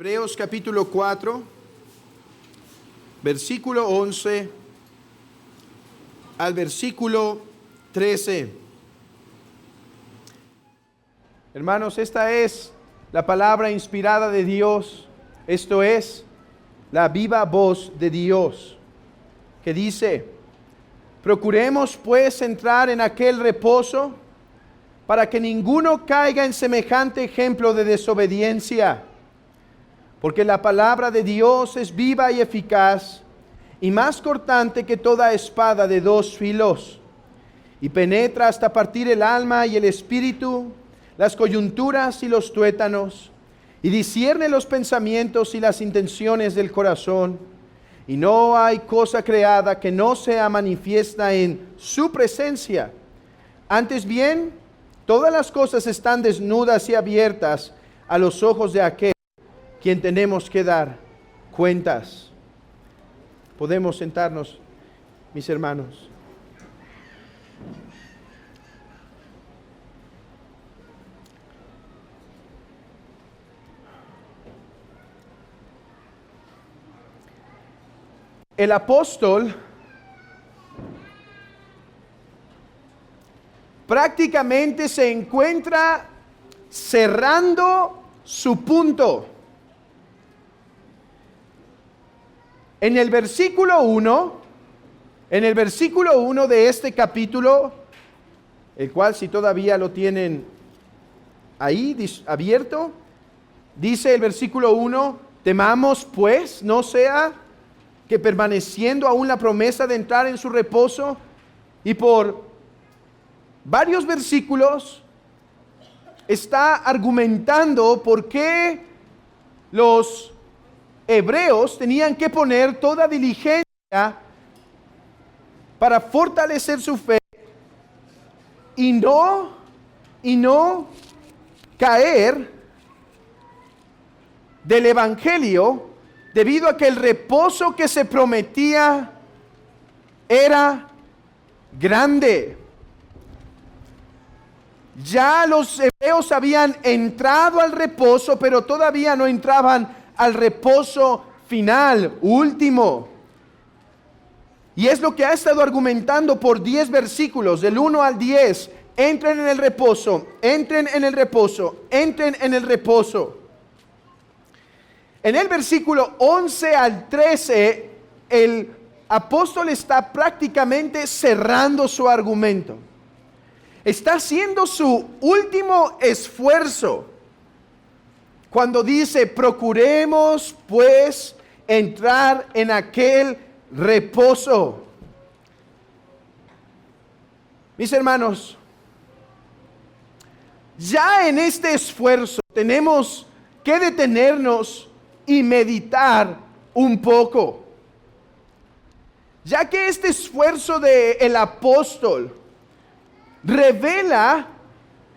Hebreos capítulo 4, versículo 11 al versículo 13. Hermanos, esta es la palabra inspirada de Dios. Esto es la viva voz de Dios, que dice: procuremos pues entrar en aquel reposo, para que ninguno caiga en semejante ejemplo de desobediencia. Porque la palabra de Dios es viva y eficaz, y más cortante que toda espada de dos filos, y penetra hasta partir el alma y el espíritu, las coyunturas y los tuétanos, y discierne los pensamientos y las intenciones del corazón. Y no hay cosa creada que no sea manifiesta en su presencia. Antes bien, todas las cosas están desnudas y abiertas a los ojos de aquel quien tenemos que dar cuentas. Podemos sentarnos, mis hermanos. El apóstol prácticamente se encuentra cerrando su punto. En el versículo 1 de este capítulo, el cual si todavía lo tienen ahí abierto, dice el versículo 1: temamos pues, no sea que permaneciendo aún la promesa de entrar en su reposo. Y por varios versículos está argumentando por qué los hebreos tenían que poner toda diligencia para fortalecer su fe y no caer del evangelio, debido a que el reposo que se prometía era grande. Ya los hebreos habían entrado al reposo, pero todavía no entraban al reposo final, último. Y es lo que ha estado argumentando por 10 versículos, del 1 al 10. Entren en el reposo, entren en el reposo, entren en el reposo. En el versículo 11 al 13, el apóstol está prácticamente cerrando su argumento. Está haciendo su último esfuerzo cuando dice: procuremos pues entrar en aquel reposo. Mis hermanos, ya en este esfuerzo tenemos que detenernos y meditar un poco, ya que este esfuerzo del apóstol revela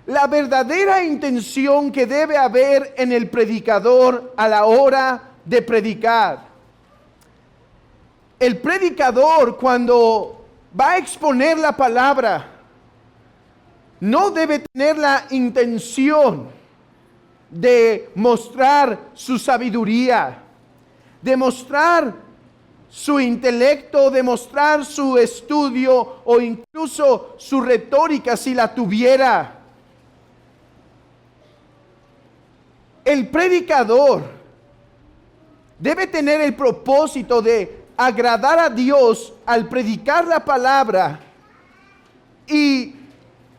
la verdadera intención que debe haber en el predicador a la hora de predicar. El predicador, cuando va a exponer la palabra, no debe tener la intención de mostrar su sabiduría, de mostrar su intelecto, de mostrar su estudio o incluso su retórica si la tuviera. El predicador debe tener el propósito de agradar a Dios al predicar la palabra y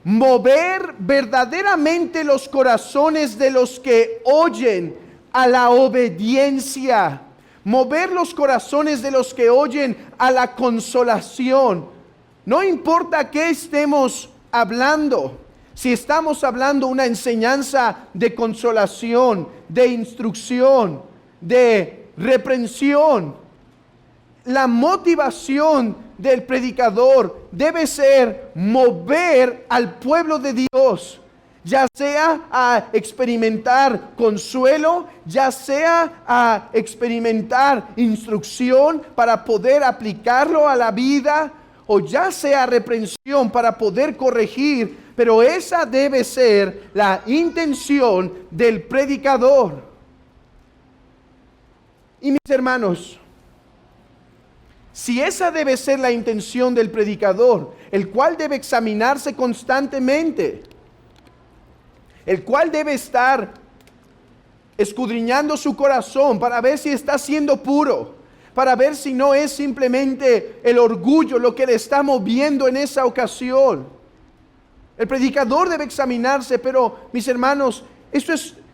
mover verdaderamente los corazones de los que oyen a la obediencia, mover los corazones de los que oyen a la consolación. No importa qué estemos hablando, si estamos hablando una enseñanza de consolación, de instrucción, de reprensión, la motivación del predicador debe ser mover al pueblo de Dios, ya sea a experimentar consuelo, ya sea a experimentar instrucción para poder aplicarlo a la vida, o ya sea reprensión para poder corregir, pero esa debe ser la intención del predicador. Y mis hermanos, si esa debe ser la intención del predicador, el cual debe examinarse constantemente, el cual debe estar escudriñando su corazón para ver si está siendo puro, para ver si no es simplemente el orgullo lo que le está moviendo en esa ocasión. El predicador debe examinarse, pero mis hermanos,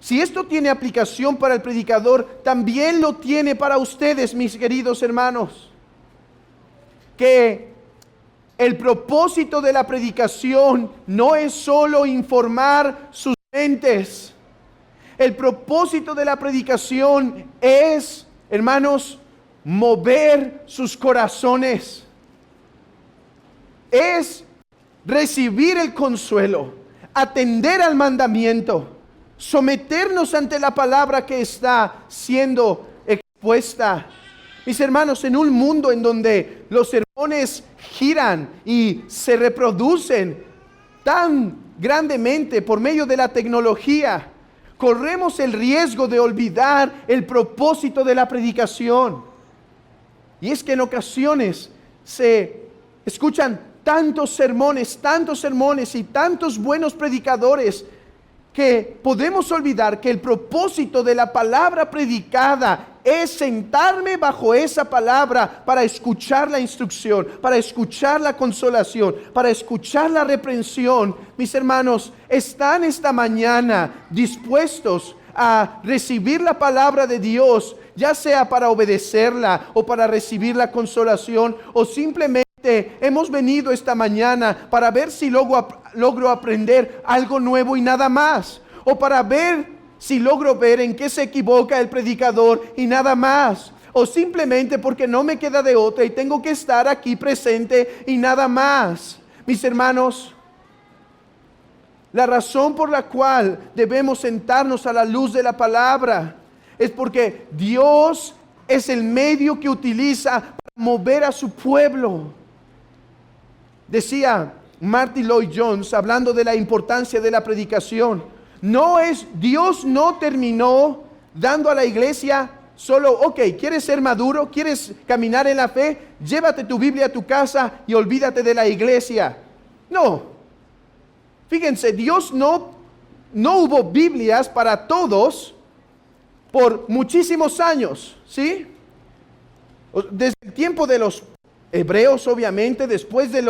si esto tiene aplicación para el predicador, también lo tiene para ustedes, mis queridos hermanos. Que el propósito de la predicación no es solo informar sus mentes. El propósito de la predicación es, hermanos, mover sus corazones. Es recibir el consuelo, atender al mandamiento, someternos ante la palabra que está siendo expuesta. Mis hermanos, en un mundo en donde los sermones giran y se reproducen tan grandemente por medio de la tecnología, corremos el riesgo de olvidar el propósito de la predicación. Y es que en ocasiones se escuchan tantos sermones y tantos buenos predicadores que podemos olvidar que el propósito de la palabra predicada es sentarme bajo esa palabra para escuchar la instrucción, para escuchar la consolación, para escuchar la reprensión. Mis hermanos, ¿están esta mañana dispuestos a recibir la palabra de Dios, ya sea para obedecerla o para recibir la consolación, o simplemente hemos venido esta mañana para ver si logro aprender algo nuevo y nada más, o para ver si logro ver en qué se equivoca el predicador y nada más, o simplemente porque no me queda de otra y tengo que estar aquí presente y nada más? Mis hermanos, la razón por la cual debemos sentarnos a la luz de la palabra es porque Dios es el medio que utiliza para mover a su pueblo. Decía Martin Lloyd-Jones, hablando de la importancia de la predicación, Dios no terminó dando a la iglesia solo, ok, ¿quieres ser maduro? ¿Quieres caminar en la fe? Llévate tu Biblia a tu casa y olvídate de la iglesia. No. Fíjense, Dios no hubo Biblias para todos por muchísimos años, ¿sí? Desde el tiempo de los hebreos, obviamente, después de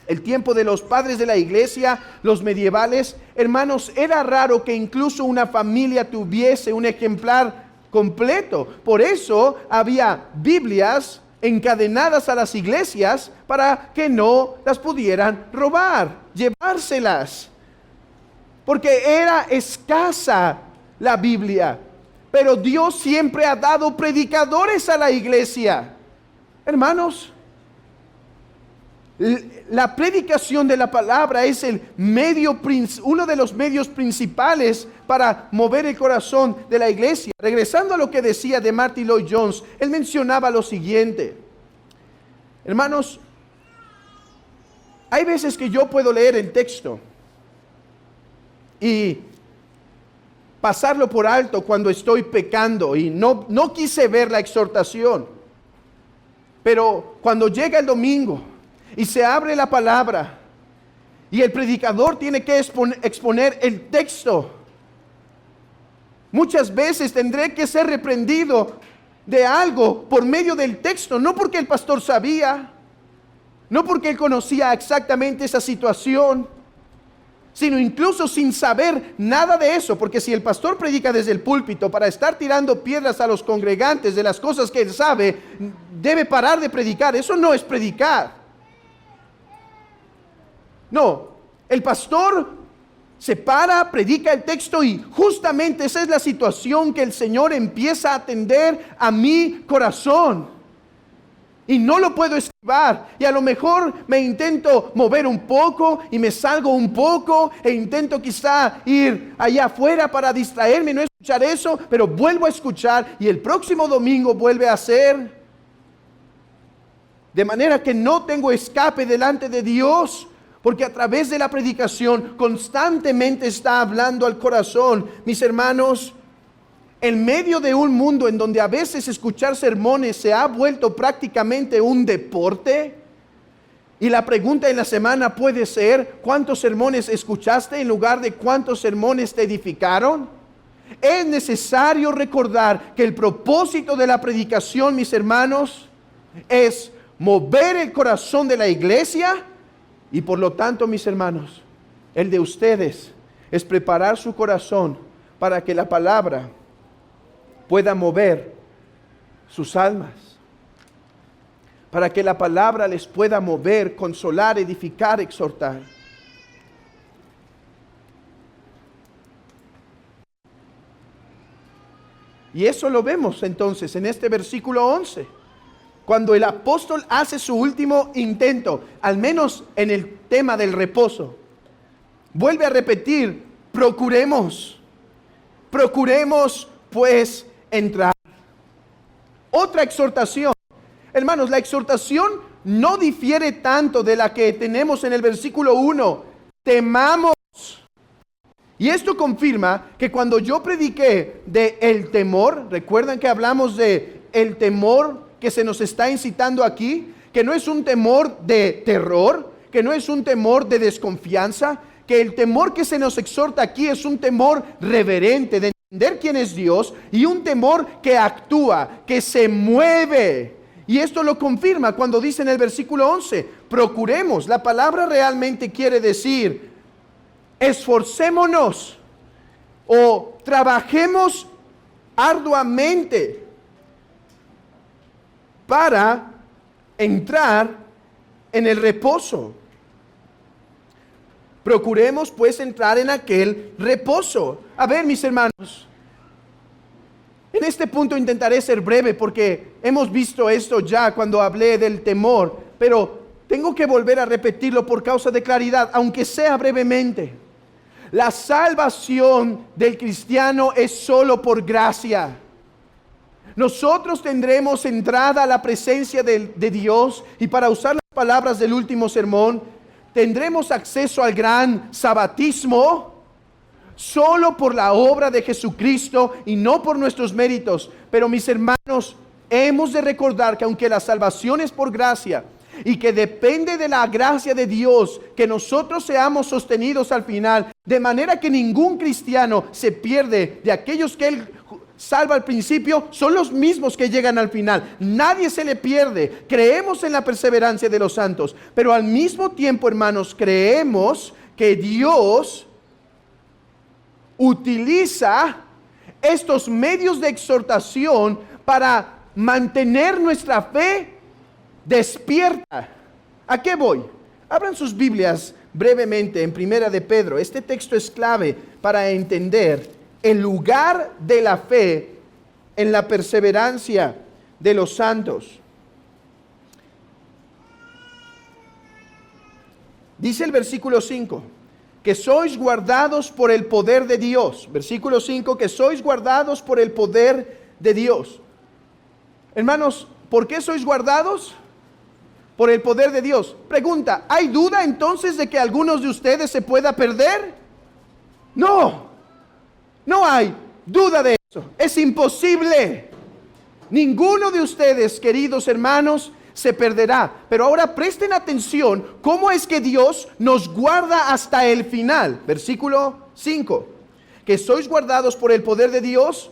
el tiempo de los padres de la iglesia, los medievales. Hermanos, era raro que incluso una familia tuviese un ejemplar completo. Por eso había Biblias encadenadas a las iglesias para que no las pudieran robar, llevárselas, porque era escasa la Biblia. Pero Dios siempre ha dado predicadores a la iglesia. Hermanos, la predicación de la palabra es uno de los medios principales para mover el corazón de la iglesia. Regresando a lo que decía de Martin Lloyd-Jones, él mencionaba lo siguiente. Hermanos, hay veces que yo puedo leer el texto y pasarlo por alto cuando estoy pecando y no quise ver la exhortación. Pero cuando llega el domingo y se abre la palabra y el predicador tiene que exponer el texto, muchas veces tendré que ser reprendido de algo por medio del texto, no porque el pastor sabía, no porque él conocía exactamente esa situación, sino incluso sin saber nada de eso, porque si el pastor predica desde el púlpito para estar tirando piedras a los congregantes de las cosas que él sabe, debe parar de predicar. Eso no es predicar. No, el pastor se para, predica el texto y justamente esa es la situación que el Señor empieza a atender a mi corazón. Y no lo puedo esquivar. Y a lo mejor me intento mover un poco y me salgo un poco e intento quizá ir allá afuera para distraerme y no escuchar eso, pero vuelvo a escuchar y el próximo domingo vuelve a ser. De manera que no tengo escape delante de Dios, porque a través de la predicación constantemente está hablando al corazón. Mis hermanos, en medio de un mundo en donde a veces escuchar sermones se ha vuelto prácticamente un deporte, y la pregunta en la semana puede ser, ¿cuántos sermones escuchaste en lugar de cuántos sermones te edificaron? Es necesario recordar que el propósito de la predicación, mis hermanos, es mover el corazón de la iglesia, y por lo tanto, mis hermanos, el de ustedes es preparar su corazón para que la palabra pueda mover sus almas, para que la palabra les pueda mover, consolar, edificar, exhortar. Y eso lo vemos entonces en este versículo 11, cuando el apóstol hace su último intento, al menos en el tema del reposo. Vuelve a repetir, procuremos pues entrar. Otra exhortación. Hermanos, la exhortación no difiere tanto de la que tenemos en el versículo 1. Temamos. Y esto confirma que cuando yo prediqué de el temor, recuerdan que hablamos de el temor que se nos está incitando aquí, que no es un temor de terror, que no es un temor de desconfianza, que el temor que se nos exhorta aquí es un temor reverente de entender quién es Dios, y un temor que actúa, que se mueve. Y esto lo confirma cuando dice en el versículo 11, procuremos. La palabra realmente quiere decir, esforcémonos o trabajemos arduamente para entrar en el reposo. Procuremos pues entrar en aquel reposo. A ver, mis hermanos, en este punto intentaré ser breve porque hemos visto esto ya cuando hablé del temor, pero tengo que volver a repetirlo por causa de claridad, aunque sea brevemente. La salvación del cristiano es solo por gracia. Nosotros tendremos entrada a la presencia de Dios, y para usar las palabras del último sermón, tendremos acceso al gran sabatismo solo por la obra de Jesucristo y no por nuestros méritos. Pero mis hermanos, hemos de recordar que aunque la salvación es por gracia y que depende de la gracia de Dios que nosotros seamos sostenidos al final, de manera que ningún cristiano se pierde de aquellos que Él salva al principio, son los mismos que llegan al final. Nadie se le pierde. Creemos en la perseverancia de los santos, pero al mismo tiempo, hermanos, creemos que Dios utiliza estos medios de exhortación para mantener nuestra fe despierta. ¿A qué voy? Abran sus Biblias brevemente en Primera de Pedro. Este texto es clave para entender el lugar de la fe en la perseverancia de los santos. Dice el versículo 5, que sois guardados por el poder de Dios. Versículo 5, que sois guardados por el poder de Dios. Hermanos, ¿por qué sois guardados? Por el poder de Dios. Pregunta, ¿hay duda entonces de que algunos de ustedes se pueda perder? No. No hay duda de eso. Es imposible. Ninguno de ustedes, queridos hermanos, se perderá. Pero ahora presten atención cómo es que Dios nos guarda hasta el final. Versículo 5. Que sois guardados por el poder de Dios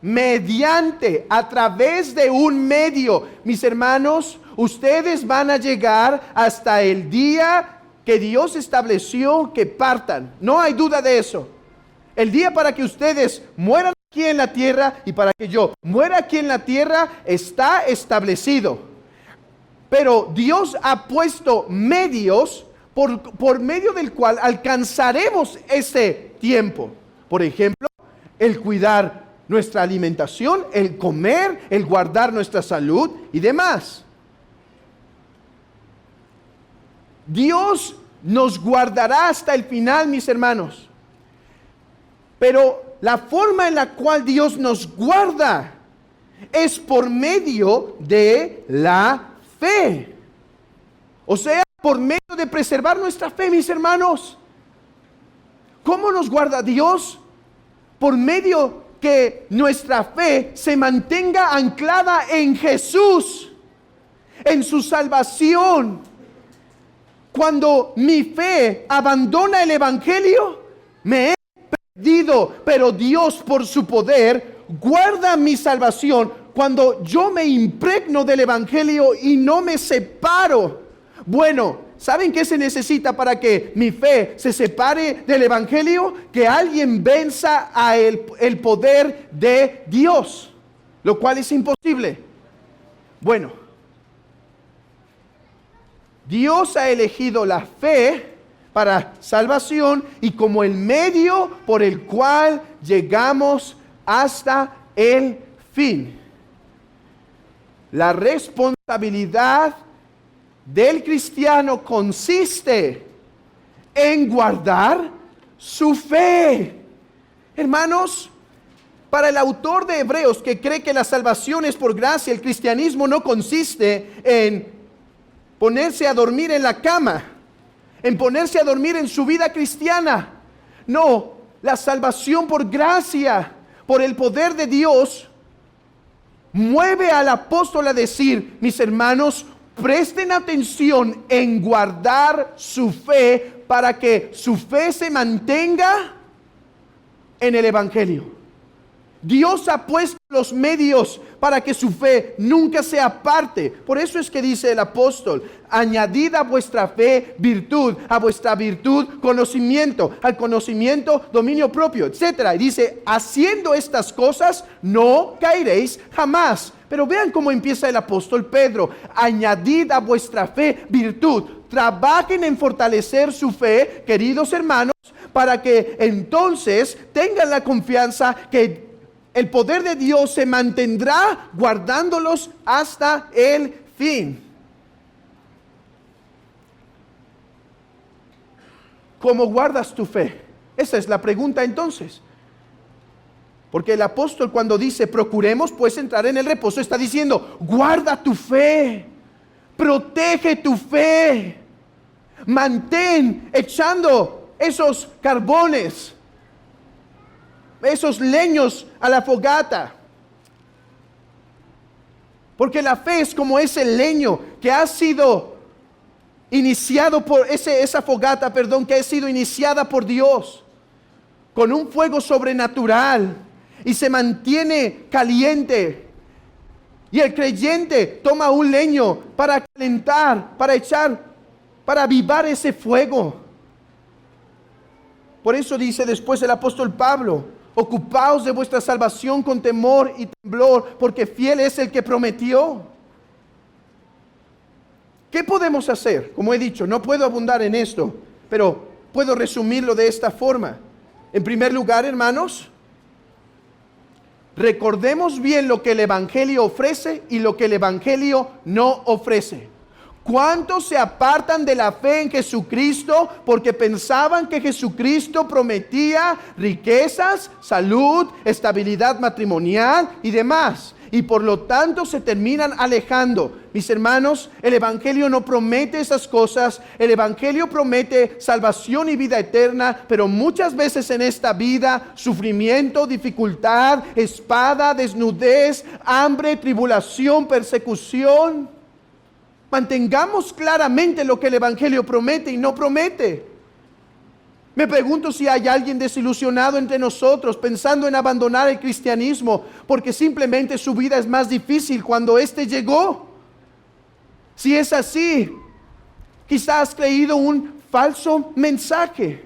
mediante, a través de un medio. Mis hermanos, ustedes van a llegar hasta el día que Dios estableció que partan. No hay duda de eso. El día para que ustedes mueran aquí en la tierra y para que yo muera aquí en la tierra está establecido. Pero Dios ha puesto medios por medio del cual alcanzaremos ese tiempo. Por ejemplo, el cuidar nuestra alimentación, el comer, el guardar nuestra salud y demás. Dios nos guardará hasta el final, mis hermanos. Pero la forma en la cual Dios nos guarda es por medio de la fe. O sea, por medio de preservar nuestra fe, mis hermanos. ¿Cómo nos guarda Dios? Por medio que nuestra fe se mantenga anclada en Jesús, en su salvación. Cuando mi fe abandona el Evangelio, me he perdido, pero Dios por su poder guarda mi salvación. Cuando yo me impregno del Evangelio y no me separo, bueno, ¿saben qué se necesita para que mi fe se separe del Evangelio? Que alguien venza a el poder de Dios, lo cual es imposible. Bueno, Dios ha elegido la fe para salvación y como el medio por el cual llegamos hasta el fin. La responsabilidad del cristiano consiste en guardar su fe. Hermanos, para el autor de Hebreos, que cree que la salvación es por gracia, el cristianismo no consiste en ponerse a dormir en la cama, en ponerse a dormir en su vida cristiana. No, la salvación por gracia, por el poder de Dios, mueve al apóstol a decir: mis hermanos, presten atención en guardar su fe para que su fe se mantenga en el Evangelio. Dios ha puesto los medios para que su fe nunca se aparte. Por eso es que dice el apóstol: añadid a vuestra fe virtud, a vuestra virtud conocimiento, al conocimiento dominio propio, etc. Y dice: haciendo estas cosas no caeréis jamás. Pero vean cómo empieza el apóstol Pedro: añadid a vuestra fe virtud. Trabajen en fortalecer su fe, queridos hermanos, para que entonces tengan la confianza que el poder de Dios se mantendrá guardándolos hasta el fin. ¿Cómo guardas tu fe? Esa es la pregunta entonces. Porque el apóstol, cuando dice procuremos pues entrar en el reposo, está diciendo: guarda tu fe, protege tu fe, mantén echando esos carbones, esos leños a la fogata. Porque la fe es como ese leño que ha sido iniciado por esa fogata, que ha sido iniciada por Dios con un fuego sobrenatural y se mantiene caliente. Y el creyente toma un leño para calentar, para echar, para avivar ese fuego. Por eso dice después el apóstol Pablo: ocupaos de vuestra salvación con temor y temblor, porque fiel es el que prometió. ¿Qué podemos hacer? Como he dicho, no puedo abundar en esto, pero puedo resumirlo de esta forma. En primer lugar, hermanos, recordemos bien lo que el Evangelio ofrece y lo que el Evangelio no ofrece. ¿Cuántos se apartan de la fe en Jesucristo porque pensaban que Jesucristo prometía riquezas, salud, estabilidad matrimonial y demás? Y por lo tanto se terminan alejando. Mis hermanos, el Evangelio no promete esas cosas. El Evangelio promete salvación y vida eterna, pero muchas veces en esta vida, sufrimiento, dificultad, espada, desnudez, hambre, tribulación, persecución. Mantengamos claramente lo que el Evangelio promete y no promete. Me pregunto si hay alguien desilusionado entre nosotros, pensando en abandonar el cristianismo, porque simplemente su vida es más difícil cuando éste llegó. Si es así, quizás has creído un falso mensaje.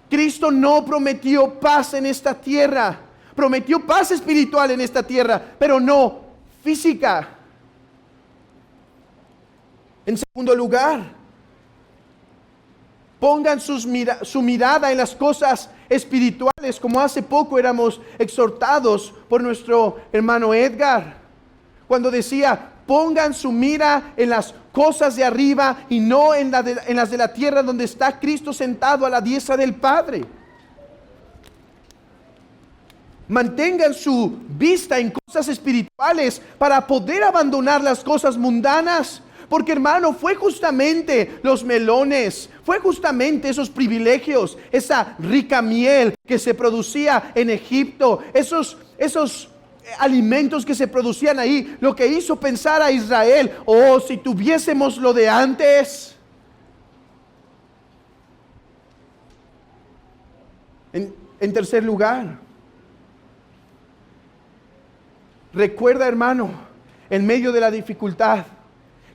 Cristo no prometió paz en esta tierra. Prometió paz espiritual en esta tierra, pero no física. En segundo lugar, pongan su mirada en las cosas espirituales, como hace poco éramos exhortados por nuestro hermano Edgar, cuando decía: pongan su mira en las cosas de arriba y no en las de la tierra, donde está Cristo sentado a la diestra del Padre. Mantengan su vista en cosas espirituales para poder abandonar las cosas mundanas. Porque hermano, fue justamente los melones, fue justamente esos privilegios, esa rica miel que se producía en Egipto, esos alimentos que se producían ahí, lo que hizo pensar a Israel, oh, si tuviésemos lo de antes. En tercer lugar, recuerda, hermano, en medio de la dificultad,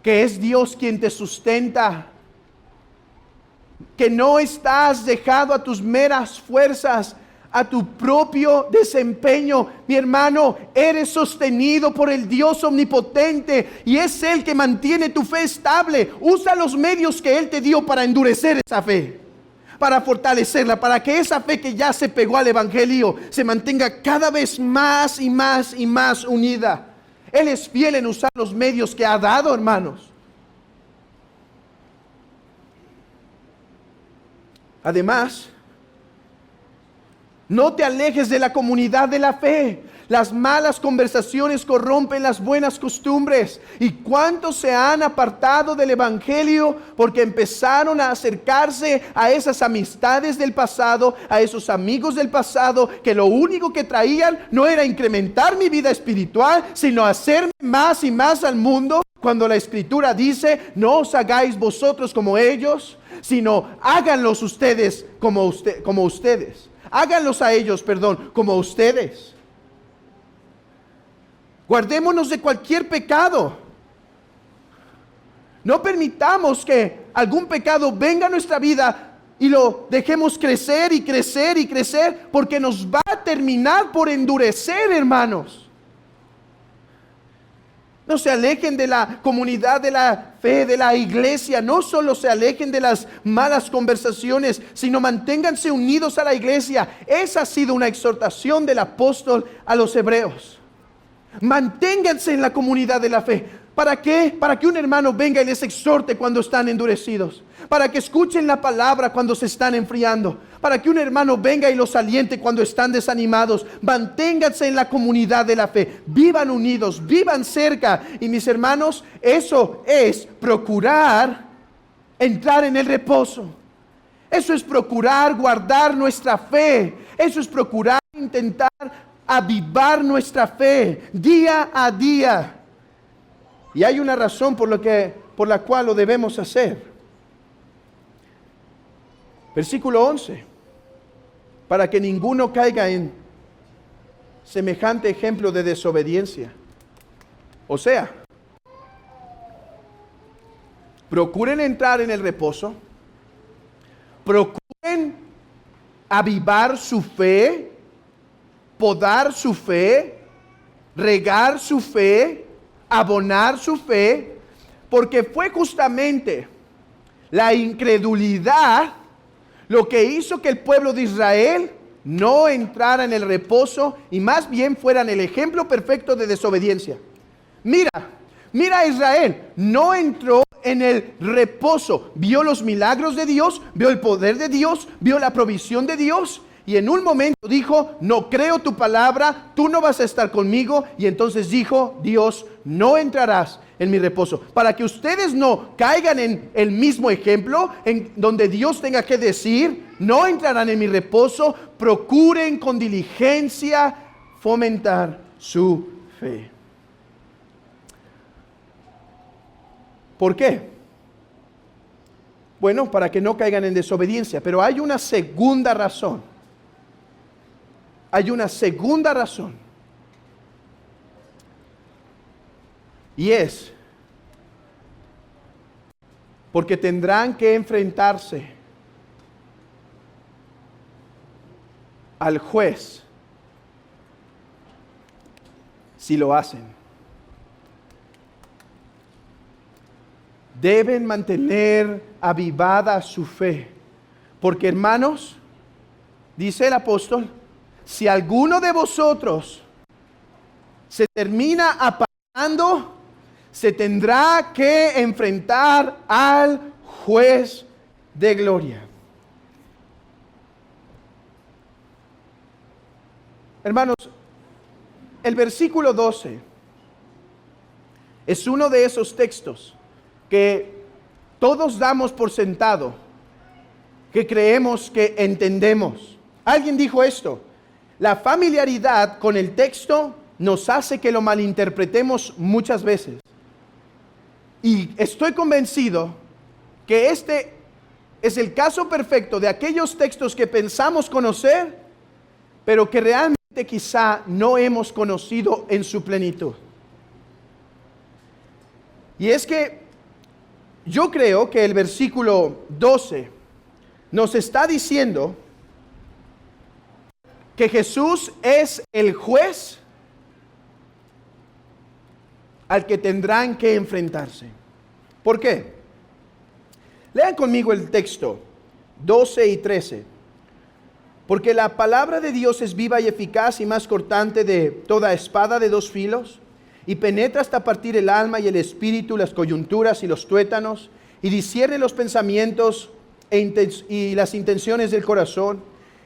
que es Dios quien te sustenta, que no estás dejado a tus meras fuerzas, a tu propio desempeño. Mi hermano, eres sostenido por el Dios omnipotente y es Él que mantiene tu fe estable. Usa los medios que Él te dio para endurecer esa fe, para fortalecerla, para que esa fe que ya se pegó al Evangelio se mantenga cada vez más y más y más unida. Él es fiel en usar los medios que ha dado, hermanos. Además, no te alejes de la comunidad de la fe. Las malas conversaciones corrompen las buenas costumbres. ¿Y cuántos se han apartado del Evangelio porque empezaron a acercarse a esas amistades del pasado, a esos amigos del pasado, que lo único que traían no era incrementar mi vida espiritual, sino hacerme más y más al mundo? Cuando la Escritura dice, no os hagáis vosotros como ellos, sino háganlos ustedes como ustedes. Háganlos a ellos, como ustedes. Guardémonos de cualquier pecado. No permitamos que algún pecado venga a nuestra vida y lo dejemos crecer y crecer y crecer, porque nos va a terminar por endurecer, hermanos. No se alejen de la comunidad de la fe, de la iglesia. No solo se alejen de las malas conversaciones, sino manténganse unidos a la iglesia. Esa ha sido una exhortación del apóstol a los hebreos. Manténganse en la comunidad de la fe. ¿Para qué? Para que un hermano venga y les exhorte cuando están endurecidos. Para que escuchen la palabra cuando se están enfriando. Para que un hermano venga y los aliente cuando están desanimados. Manténganse en la comunidad de la fe. Vivan unidos, vivan cerca. Y mis hermanos, eso es procurar entrar en el reposo. Eso es procurar guardar nuestra fe. Eso es procurar intentar avivar nuestra fe día a día. Y hay una razón por la cual lo debemos hacer. Versículo 11. Para que ninguno caiga en semejante ejemplo de desobediencia. O sea, procuren entrar en el reposo. Procuren avivar su fe, podar su fe, regar su fe, abonar su fe, porque fue justamente la incredulidad lo que hizo que el pueblo de Israel no entrara en el reposo y más bien fueran el ejemplo perfecto de desobediencia. Mira a Israel, no entró en el reposo, vio los milagros de Dios, vio el poder de Dios, vio la provisión de Dios. Y en un momento dijo, no creo tu palabra, tú no vas a estar conmigo. Y entonces dijo Dios, no entrarás en mi reposo. Para que ustedes no caigan en el mismo ejemplo, en donde Dios tenga que decir, no entrarán en mi reposo, procuren con diligencia fomentar su fe. ¿Por qué? Bueno, para que no caigan en desobediencia. Pero hay una segunda razón. Hay una segunda razón. Y es porque tendrán que enfrentarse al juez si lo hacen. Deben mantener avivada su fe. Porque, hermanos, dice el apóstol, si alguno de vosotros se termina apartando, se tendrá que enfrentar al juez de gloria. Hermanos, el versículo 12 es uno de esos textos que todos damos por sentado, que creemos que entendemos. Alguien dijo esto: la familiaridad con el texto nos hace que lo malinterpretemos muchas veces. Y estoy convencido que este es el caso perfecto de aquellos textos que pensamos conocer, pero que realmente quizá no hemos conocido en su plenitud. Y es que yo creo que el versículo 12 nos está diciendo que Jesús es el juez al que tendrán que enfrentarse. ¿Por qué? Lean conmigo el texto 12 y 13. Porque la palabra de Dios es viva y eficaz y más cortante de toda espada de dos filos, y penetra hasta partir el alma y el espíritu, las coyunturas y los tuétanos, y discierne los pensamientos y las intenciones del corazón.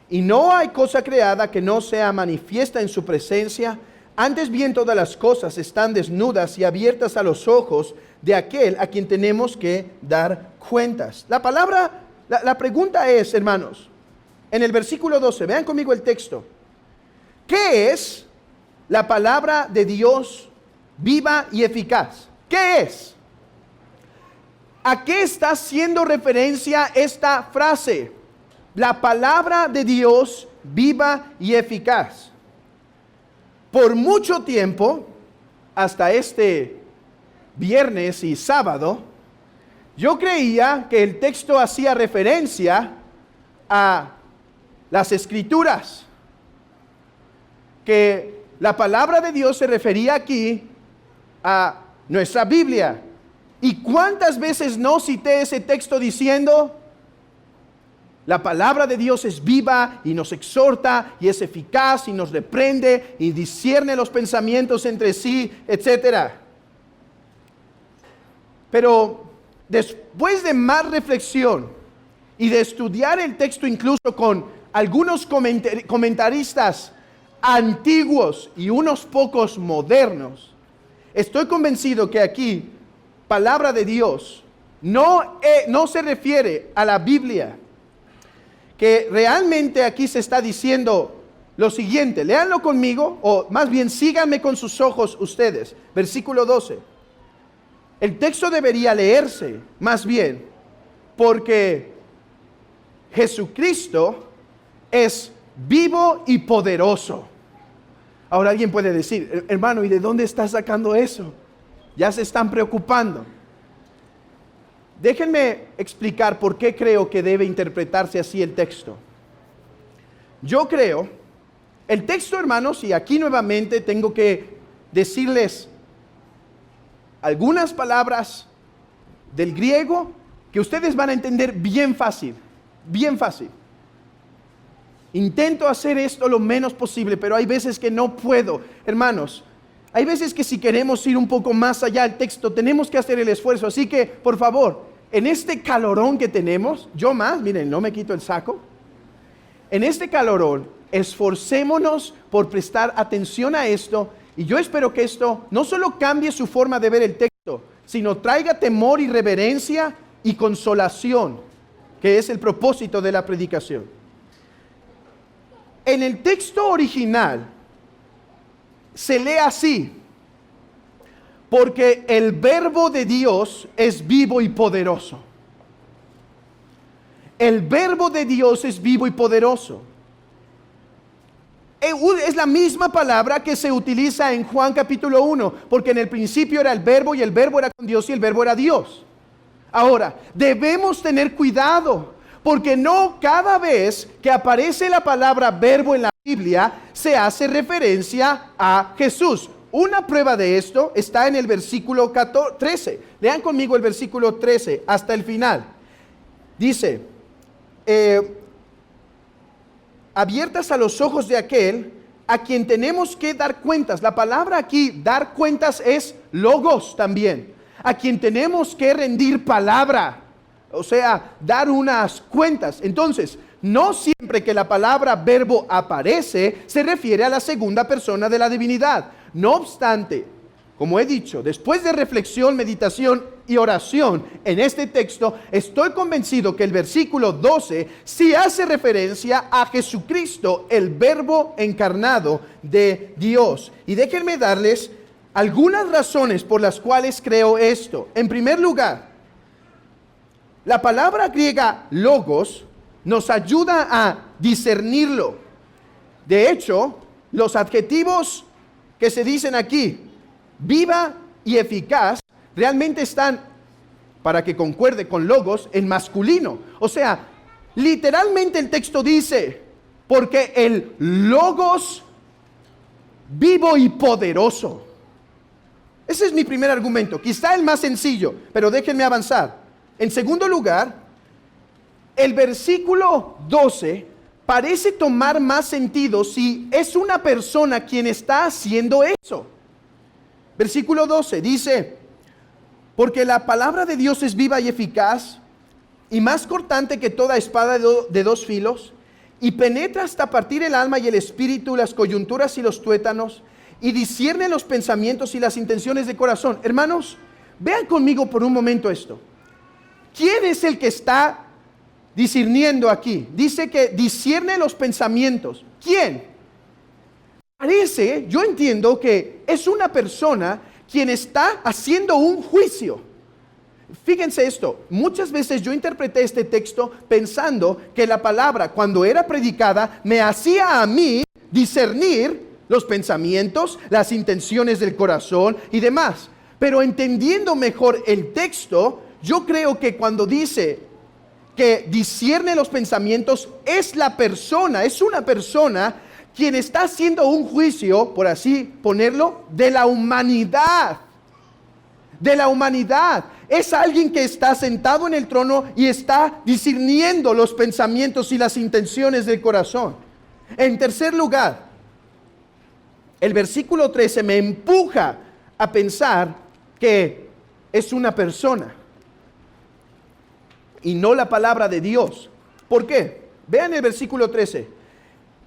Y no hay cosa creada que no sea manifiesta en su presencia. Antes bien, todas las cosas están desnudas y abiertas a los ojos de aquel a quien tenemos que dar cuentas. La pregunta es, hermanos, en el versículo 12, vean conmigo el texto. ¿Qué es la palabra de Dios viva y eficaz? ¿Qué es? ¿A qué está haciendo referencia esta frase? La palabra de Dios viva y eficaz. Por mucho tiempo, hasta este viernes y sábado, yo creía que el texto hacía referencia a las Escrituras, que la palabra de Dios se refería aquí a nuestra Biblia. ¿Y cuántas veces no cité ese texto diciendo: la palabra de Dios es viva y nos exhorta y es eficaz y nos reprende y discierne los pensamientos entre sí, etcétera? Pero después de más reflexión y de estudiar el texto incluso con algunos comentaristas antiguos y unos pocos modernos, estoy convencido que aquí palabra de Dios no se refiere a la Biblia, que realmente aquí se está diciendo lo siguiente. Léanlo conmigo, o más bien síganme con sus ojos ustedes. Versículo 12. El texto debería leerse más bien porque Jesucristo es vivo y poderoso. Ahora alguien puede decir: hermano, ¿y de dónde está sacando eso? Ya se están preocupando. Déjenme explicar por qué creo que debe interpretarse así el texto. Yo creo, el texto, hermanos, y aquí nuevamente tengo que decirles algunas palabras del griego que ustedes van a entender bien fácil, bien fácil. Intento hacer esto lo menos posible, pero hay veces que no puedo. Hermanos, hay veces que si queremos ir un poco más allá del texto, tenemos que hacer el esfuerzo. Así que, por favor, en este calorón que tenemos, miren, no me quito el saco. En este calorón, esforcémonos por prestar atención a esto. Y yo espero que esto no solo cambie su forma de ver el texto, sino traiga temor y reverencia y consolación, que es el propósito de la predicación. En el texto original se lee así: porque el verbo de Dios es vivo y poderoso. El verbo de Dios es vivo y poderoso. Es la misma palabra que se utiliza en Juan capítulo 1, porque en el principio era el verbo y el verbo era con Dios y el verbo era Dios. Ahora, debemos tener cuidado, porque no cada vez que aparece la palabra verbo en la Biblia se hace referencia a Jesús. Una prueba de esto está en el versículo 13. Lean conmigo el versículo 13 hasta el final. Dice: abiertas a los ojos de aquel a quien tenemos que dar cuentas. La palabra aquí, dar cuentas, es logos también. A quien tenemos que rendir palabra, o sea, dar unas cuentas. Entonces, no siempre que la palabra verbo aparece, se refiere a la segunda persona de la divinidad. No obstante, Como he dicho, después de reflexión, meditación y oración en este texto, estoy convencido que el versículo 12 sí hace referencia a Jesucristo, el Verbo encarnado de Dios. Y déjenme darles algunas razones por las cuales creo esto. En primer lugar, la palabra griega logos nos ayuda a discernirlo. De hecho, los adjetivos que se dicen aquí, viva y eficaz, realmente están, para que concuerde con logos, en masculino. O sea, literalmente el texto dice, porque el logos vivo y poderoso. Ese es mi primer argumento, quizá el más sencillo, pero déjenme avanzar. En segundo lugar, el versículo 12 parece tomar más sentido si es una persona quien está haciendo eso. Versículo 12 dice, porque la palabra de Dios es viva y eficaz y más cortante que toda espada de dos filos y penetra hasta partir el alma y el espíritu, las coyunturas y los tuétanos y discierne los pensamientos y las intenciones de corazón. Hermanos, vean conmigo por un momento esto. ¿Quién es el que está discerniendo aquí? Dice que discierne los pensamientos. ¿Quién? Parece, yo entiendo que es una persona quien está haciendo un juicio. Fíjense esto, muchas veces yo interpreté este texto pensando que la palabra cuando era predicada me hacía a mí discernir los pensamientos, las intenciones del corazón y demás. Pero entendiendo mejor el texto, yo creo que cuando dice que discierne los pensamientos es la persona, es una persona quien está haciendo un juicio, por así ponerlo, de la humanidad. De la humanidad. Es alguien que está sentado en el trono y está discerniendo los pensamientos y las intenciones del corazón. En tercer lugar, el versículo 13 me empuja a pensar que es una persona y no la palabra de Dios. ¿Por qué? Vean el versículo 13.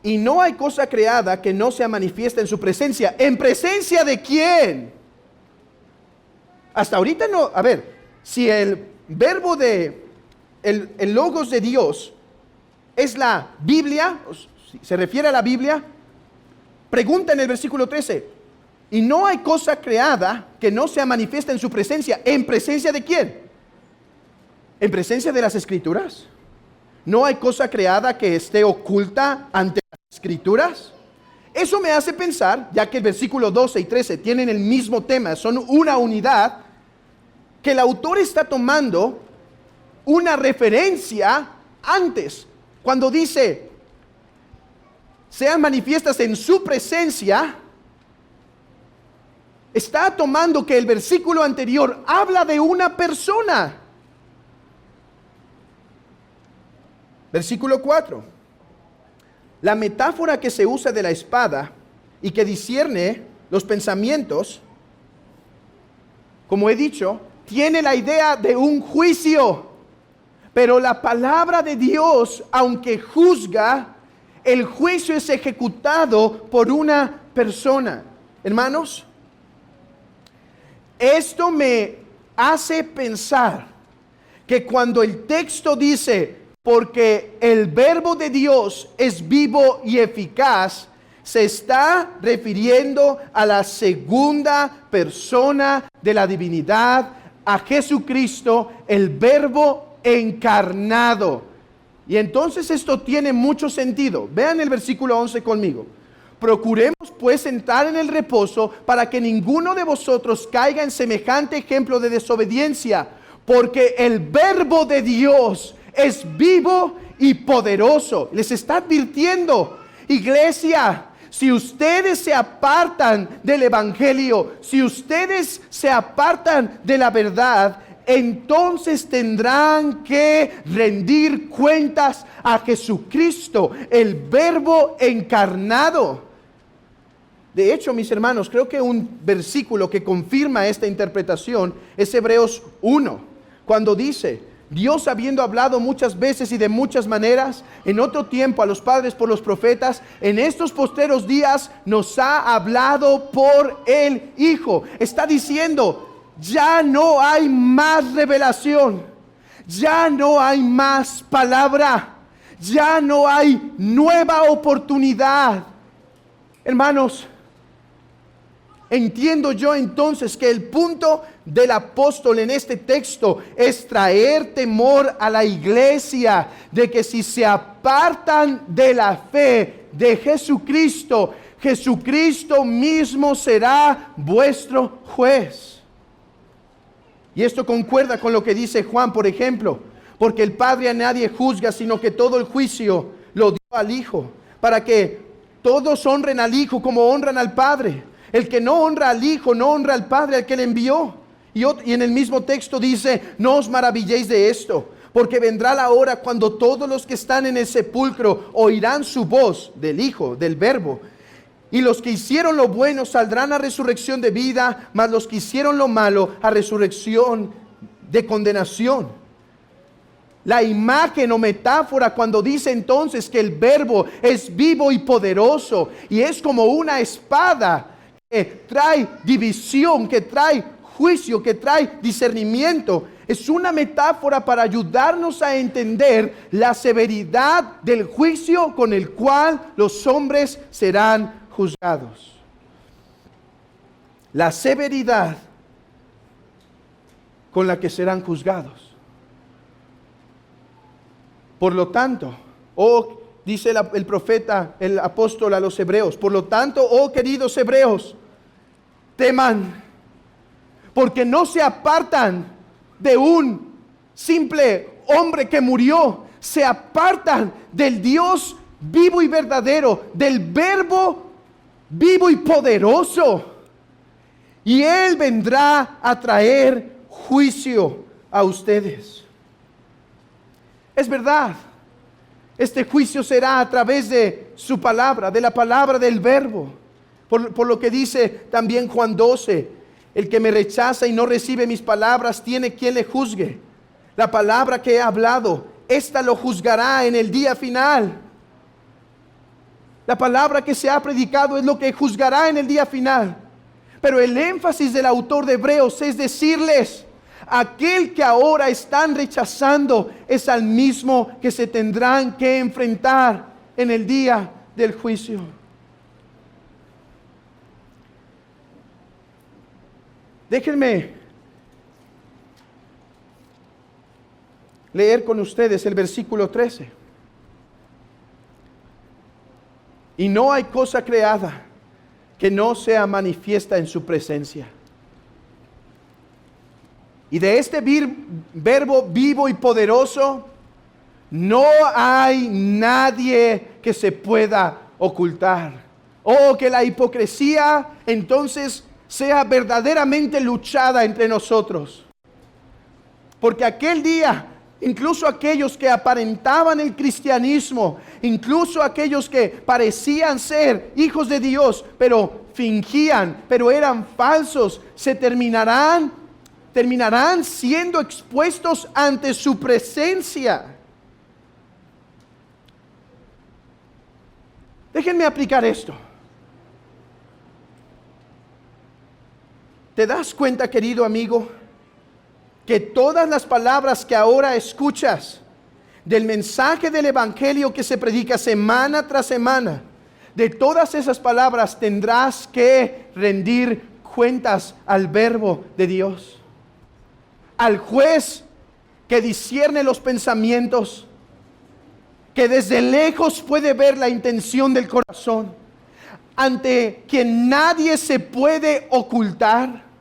Y no hay cosa creada que no sea manifiesta en su presencia. ¿En presencia de quién? Hasta ahorita no. A ver, si el verbo de, el logos de Dios es la Biblia, se refiere a la Biblia, pregunta en el versículo 13. Y no hay cosa creada que no sea manifiesta en su presencia. ¿En presencia de quién? ¿En presencia de las Escrituras? ¿No hay cosa creada que esté oculta ante las Escrituras? Eso me hace pensar, ya que el versículo 12 y 13 tienen el mismo tema, son una unidad, que el autor está tomando una referencia antes, cuando dice, sean manifiestas en su presencia, está tomando que el versículo anterior habla de una persona. Versículo 4. La metáfora que se usa de la espada y que discierne los pensamientos, como he dicho, tiene la idea de un juicio. Pero la palabra de Dios, aunque juzga, el juicio es ejecutado por una persona. Hermanos, esto me hace pensar que cuando el texto dice, porque el verbo de Dios es vivo y eficaz, se está refiriendo a la segunda persona de la divinidad, a Jesucristo, el verbo encarnado. Y entonces esto tiene mucho sentido. Vean el versículo 11 conmigo. Procuremos pues entrar en el reposo para que ninguno de vosotros caiga en semejante ejemplo de desobediencia, porque el verbo de Dios es vivo y poderoso. Les está advirtiendo, iglesia, si ustedes se apartan del evangelio, si ustedes se apartan de la verdad, entonces tendrán que rendir cuentas a Jesucristo, el verbo encarnado. De hecho, mis hermanos, creo que un versículo que confirma esta interpretación es Hebreos 1, cuando dice, Dios, habiendo hablado muchas veces y de muchas maneras, en otro tiempo a los padres por los profetas, en estos postreros días nos ha hablado por el Hijo. Está diciendo, ya no hay más revelación, ya no hay más palabra, ya no hay nueva oportunidad. Hermanos, entiendo yo entonces que el punto del apóstol en este texto es traer temor a la iglesia de que si se apartan de la fe de Jesucristo, Jesucristo mismo será vuestro juez. Y esto concuerda con lo que dice Juan, por ejemplo, porque el Padre a nadie juzga, sino que todo el juicio lo dio al Hijo, para que todos honren al Hijo como honran al Padre. El que no honra al Hijo, no honra al Padre al que le envió. Y en el mismo texto dice, no os maravilléis de esto, porque vendrá la hora cuando todos los que están en el sepulcro oirán su voz del Hijo, del Verbo. Y los que hicieron lo bueno saldrán a resurrección de vida, mas los que hicieron lo malo a resurrección de condenación. La imagen o metáfora cuando dice entonces que el Verbo es vivo y poderoso y es como una espada que trae división, que trae juicio, que trae discernimiento, es una metáfora para ayudarnos a entender la severidad del juicio con el cual los hombres serán juzgados. La severidad con la que serán juzgados. Por lo tanto, dice el profeta, el apóstol a los hebreos, por lo tanto, queridos hebreos, teman, porque no se apartan de un simple hombre que murió, se apartan del Dios vivo y verdadero, del Verbo vivo y poderoso, y Él vendrá a traer juicio a ustedes. Es verdad, este juicio será a través de su palabra, de la palabra del Verbo, por lo que dice también Juan 12, el que me rechaza y no recibe mis palabras tiene quien le juzgue. La palabra que he hablado, esta lo juzgará en el día final. La palabra que se ha predicado es lo que juzgará en el día final. Pero el énfasis del autor de Hebreos es decirles, aquel que ahora están rechazando es al mismo que se tendrán que enfrentar en el día del juicio. Déjenme leer con ustedes el versículo 13. Y no hay cosa creada que no sea manifiesta en su presencia. Y de este Verbo vivo y poderoso, no hay nadie que se pueda ocultar. Que la hipocresía entonces sea verdaderamente luchada entre nosotros. Porque aquel día, incluso aquellos que aparentaban el cristianismo, incluso aquellos que parecían ser hijos de Dios, pero fingían, pero eran falsos, terminarán siendo expuestos ante su presencia. Déjenme aplicar esto. ¿Te das cuenta, querido amigo, que todas las palabras que ahora escuchas del mensaje del evangelio que se predica semana tras semana, de todas esas palabras tendrás que rendir cuentas al Verbo de Dios, al juez que discierne los pensamientos, que desde lejos puede ver la intención del corazón, ante quien nadie se puede ocultar?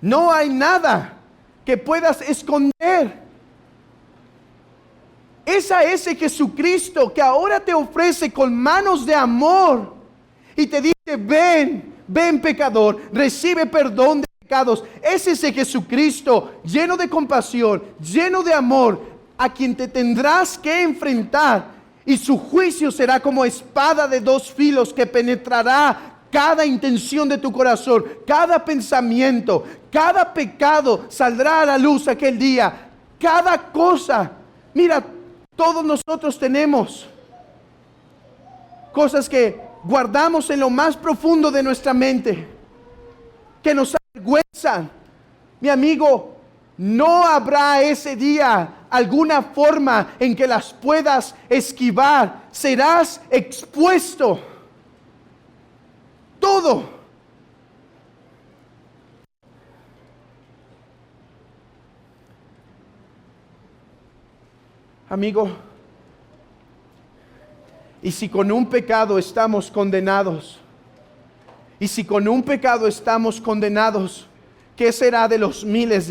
No hay nada que puedas esconder. Es a ese Jesucristo que ahora te ofrece con manos de amor y te dice, ven pecador, recibe perdón de pecados. Es ese Jesucristo lleno de compasión, lleno de amor, a quien te tendrás que enfrentar. Y su juicio será como espada de dos filos que penetrará cada intención de tu corazón, cada pensamiento, cada pecado saldrá a la luz aquel día. Cada cosa. Mira, todos nosotros tenemos cosas que guardamos en lo más profundo de nuestra mente, que nos avergüenzan. Mi amigo, no habrá ese día alguna forma en que las puedas esquivar. Serás expuesto. Todo. Amigo, y si con un pecado estamos condenados, ¿qué será de los miles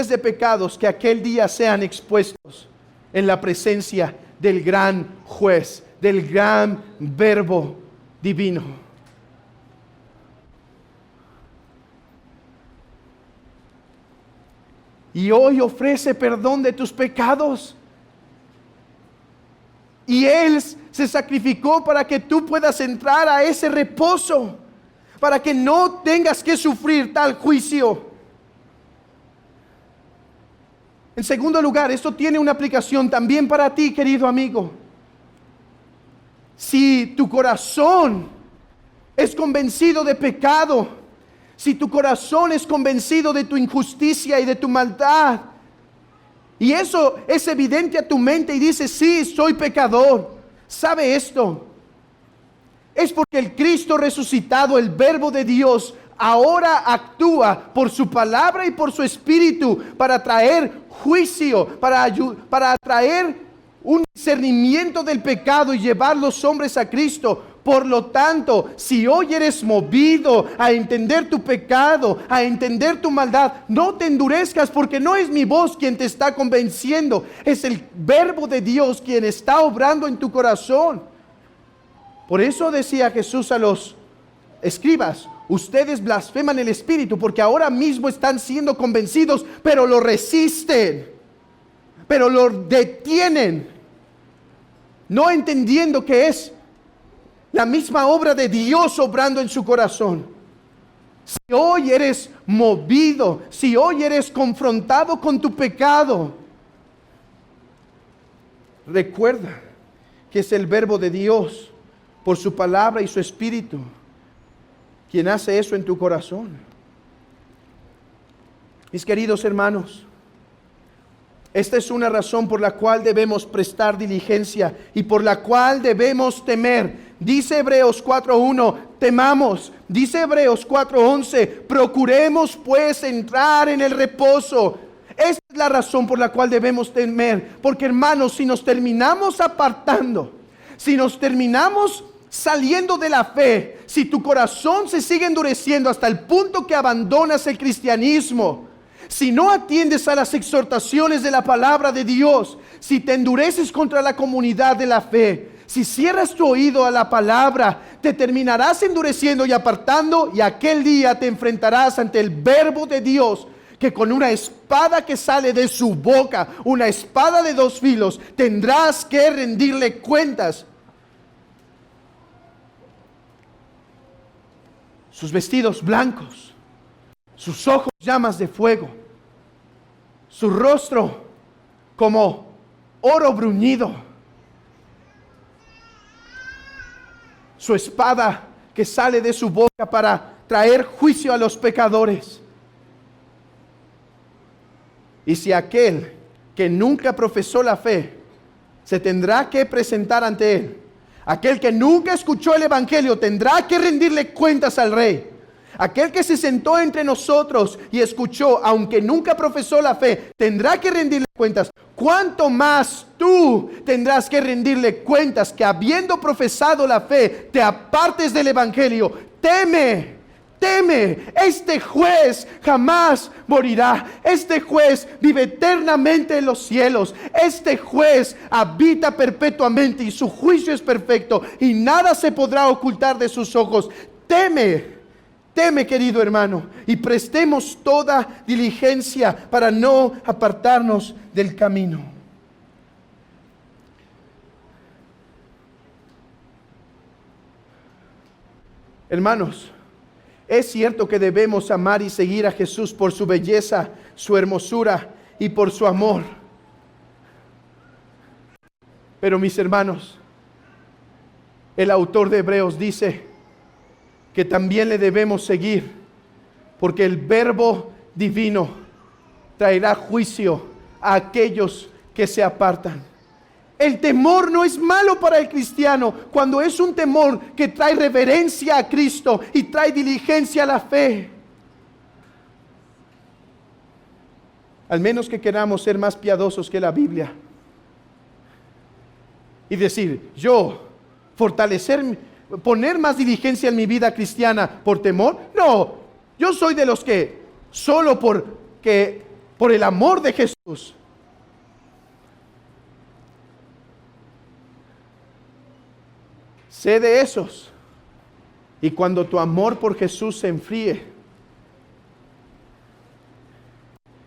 de pecados que aquel día sean expuestos en la presencia del gran juez, del gran verbo divino? Y hoy ofrece perdón de tus pecados. Y Él se sacrificó para que tú puedas entrar a ese reposo, para que no tengas que sufrir tal juicio. En segundo lugar, esto tiene una aplicación también para ti, querido amigo. Si tu corazón es convencido de pecado, si tu corazón es convencido de tu injusticia y de tu maldad, y eso es evidente a tu mente y dices, sí, soy pecador, ¿sabe esto? Es porque el Cristo resucitado, el Verbo de Dios, ahora actúa por su palabra y por su Espíritu para traer juicio, para traer un discernimiento del pecado y llevar los hombres a Cristo. Por lo tanto, si hoy eres movido a entender tu pecado, a entender tu maldad, no te endurezcas, porque no es mi voz quien te está convenciendo, es el Verbo de Dios quien está obrando en tu corazón. Por eso decía Jesús a los escribas, ustedes blasfeman el Espíritu, porque ahora mismo están siendo convencidos, pero lo resisten, pero lo detienen, no entendiendo que es la misma obra de Dios obrando en su corazón. Si hoy eres movido, si hoy eres confrontado con tu pecado, recuerda que es el Verbo de Dios, por su palabra y su Espíritu, quien hace eso en tu corazón. Mis queridos hermanos, esta es una razón por la cual debemos prestar diligencia y por la cual debemos temer. Dice Hebreos 4:1, temamos. Dice Hebreos 4:11, procuremos pues entrar en el reposo. Esta es la razón por la cual debemos temer. Porque, hermanos, si nos terminamos apartando, si nos terminamos saliendo de la fe, si tu corazón se sigue endureciendo hasta el punto que abandonas el cristianismo, si no atiendes a las exhortaciones de la palabra de Dios, si te endureces contra la comunidad de la fe, si cierras tu oído a la palabra, te terminarás endureciendo y apartando, y aquel día te enfrentarás ante el Verbo de Dios, que con una espada que sale de su boca, una espada de dos filos, tendrás que rendirle cuentas. Sus vestidos blancos, sus ojos llamas de fuego, su rostro como oro bruñido, su espada que sale de su boca para traer juicio a los pecadores. Y si aquel que nunca profesó la fe se tendrá que presentar ante él, aquel que nunca escuchó el evangelio tendrá que rendirle cuentas al rey. Aquel que se sentó entre nosotros y escuchó, aunque nunca profesó la fe, tendrá que rendirle cuentas. ¿Cuánto más tú tendrás que rendirle cuentas, que habiendo profesado la fe, te apartes del evangelio? Teme. Este juez jamás morirá. Este juez vive eternamente en los cielos. Este juez habita perpetuamente y su juicio es perfecto y nada se podrá ocultar de sus ojos. Teme, querido hermano, y prestemos toda diligencia para no apartarnos del camino. Hermanos, es cierto que debemos amar y seguir a Jesús por su belleza, su hermosura y por su amor. Pero mis hermanos, el autor de Hebreos dice que también le debemos seguir, porque el Verbo divino traerá juicio a aquellos que se apartan. El temor no es malo para el cristiano cuando es un temor que trae reverencia a Cristo y trae diligencia a la fe. Al menos que queramos ser más piadosos que la Biblia y decir, yo poner más diligencia en mi vida cristiana por temor. No, yo soy de los que solo por el amor de Jesús. Sé de esos. Y cuando tu amor por Jesús se enfríe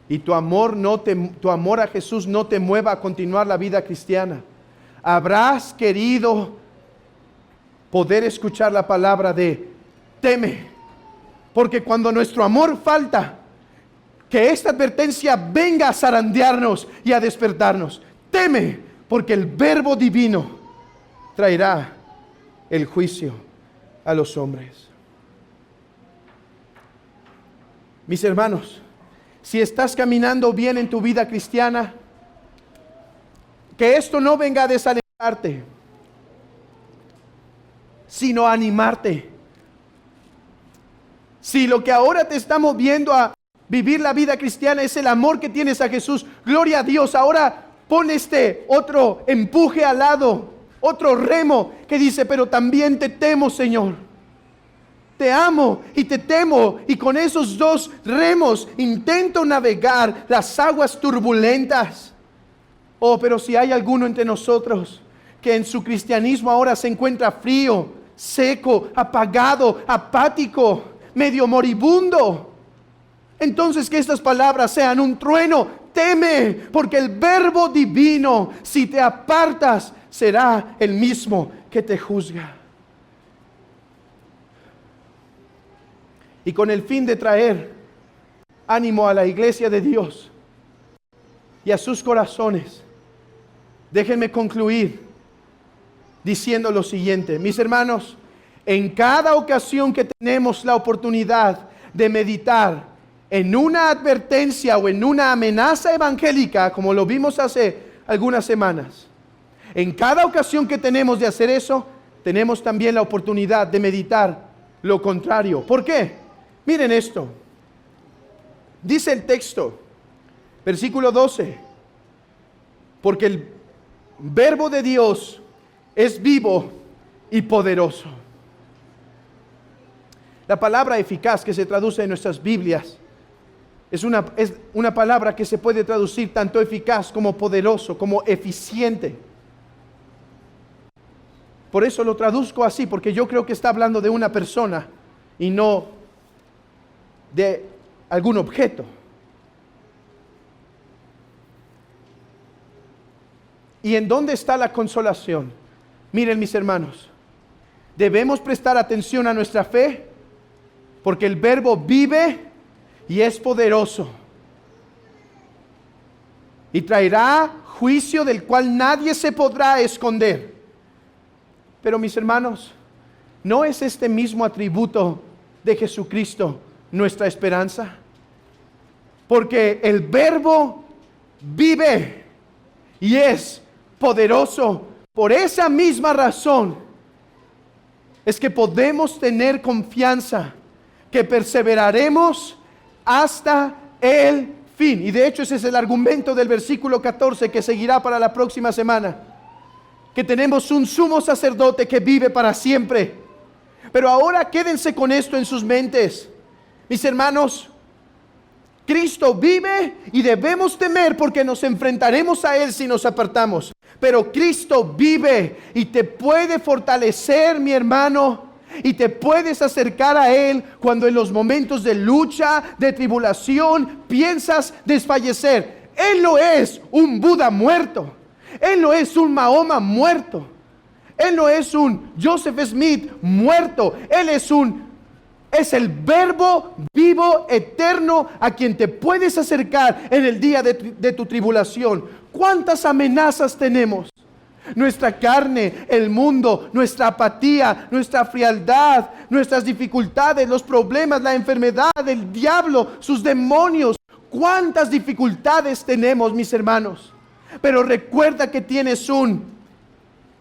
y tu amor a Jesús no te mueva a continuar la vida cristiana, habrás querido poder escuchar la palabra de teme, porque cuando nuestro amor falta, que esta advertencia venga a zarandearnos y a despertarnos. Teme, porque el Verbo divino traerá el juicio a los hombres. Mis hermanos, si estás caminando bien en tu vida cristiana, que esto no venga a desalentarte, sino a animarte. Si lo que ahora te está moviendo a vivir la vida cristiana es el amor que tienes a Jesús, gloria a Dios. Ahora pon este otro empuje al lado, otro remo que dice, pero también te temo, Señor. Te amo y te temo, y con esos dos remos intento navegar las aguas turbulentas. Oh, pero si hay alguno entre nosotros que en su cristianismo ahora se encuentra frío, seco, apagado, apático, medio moribundo, entonces que estas palabras sean un trueno. Teme, porque el Verbo divino, si te apartas, será el mismo que te juzga. Y con el fin de traer ánimo a la iglesia de Dios y a sus corazones, déjenme concluir diciendo lo siguiente. Mis hermanos, en cada ocasión que tenemos la oportunidad de meditar en una advertencia o en una amenaza evangélica, como lo vimos hace algunas semanas, en cada ocasión que tenemos de hacer eso, tenemos también la oportunidad de meditar lo contrario. ¿Por qué? Miren esto. Dice el texto, versículo 12, porque el Verbo de Dios es vivo y poderoso. La palabra eficaz que se traduce en nuestras Biblias es una palabra que se puede traducir tanto eficaz como poderoso, como eficiente. Por eso lo traduzco así, porque yo creo que está hablando de una persona y no de algún objeto. ¿Y en dónde está la consolación? Miren, mis hermanos, debemos prestar atención a nuestra fe, porque el Verbo vive y es poderoso, y traerá juicio del cual nadie se podrá esconder. Pero mis hermanos, ¿no es este mismo atributo de Jesucristo nuestra esperanza? Porque el Verbo vive y es poderoso. Por esa misma razón es que podemos tener confianza que perseveraremos hasta el fin. Y de hecho ese es el argumento del versículo 14 que seguirá para la próxima semana. Que tenemos un sumo sacerdote que vive para siempre. Pero ahora quédense con esto en sus mentes. Mis hermanos, Cristo vive y debemos temer porque nos enfrentaremos a Él si nos apartamos. Pero Cristo vive y te puede fortalecer, mi hermano, y te puedes acercar a Él cuando en los momentos de lucha, de tribulación, piensas desfallecer. Él no es un Buda muerto. Él no es un Mahoma muerto. Él no es un Joseph Smith muerto. Él es el Verbo vivo, eterno, a quien te puedes acercar en el día de tu tribulación. ¿Cuántas amenazas tenemos? Nuestra carne, el mundo, nuestra apatía, nuestra frialdad, nuestras dificultades, los problemas, la enfermedad, el diablo, sus demonios. ¿Cuántas dificultades tenemos, mis hermanos? Pero recuerda que tienes un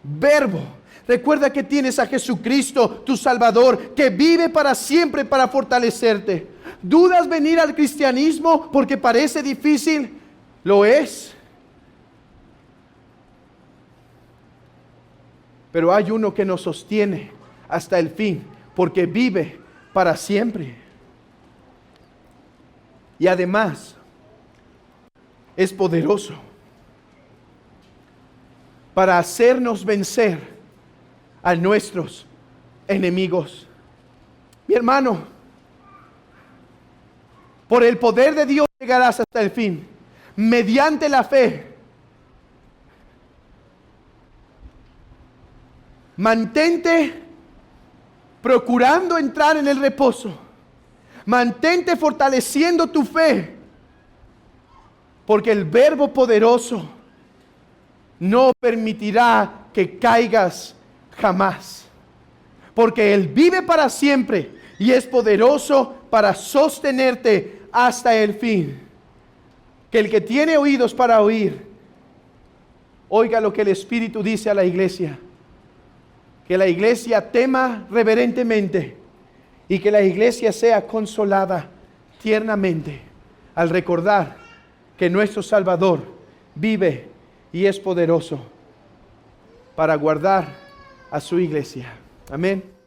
Verbo. Recuerda que tienes a Jesucristo, tu Salvador, que vive para siempre para fortalecerte. ¿Dudas venir al cristianismo porque parece difícil? Lo es. Pero hay uno que nos sostiene hasta el fin, porque vive para siempre. Y además, es poderoso para hacernos vencer a nuestros enemigos. Mi hermano, por el poder de Dios llegarás hasta el fin, mediante la fe. Mantente procurando entrar en el reposo. Mantente fortaleciendo tu fe, porque el Verbo poderoso no permitirá que caigas jamás, porque Él vive para siempre y es poderoso para sostenerte hasta el fin. Que el que tiene oídos para oír, oiga lo que el Espíritu dice a la iglesia. Que la iglesia tema reverentemente y que la iglesia sea consolada tiernamente al recordar que nuestro Salvador vive y es poderoso para guardar a su iglesia. Amén.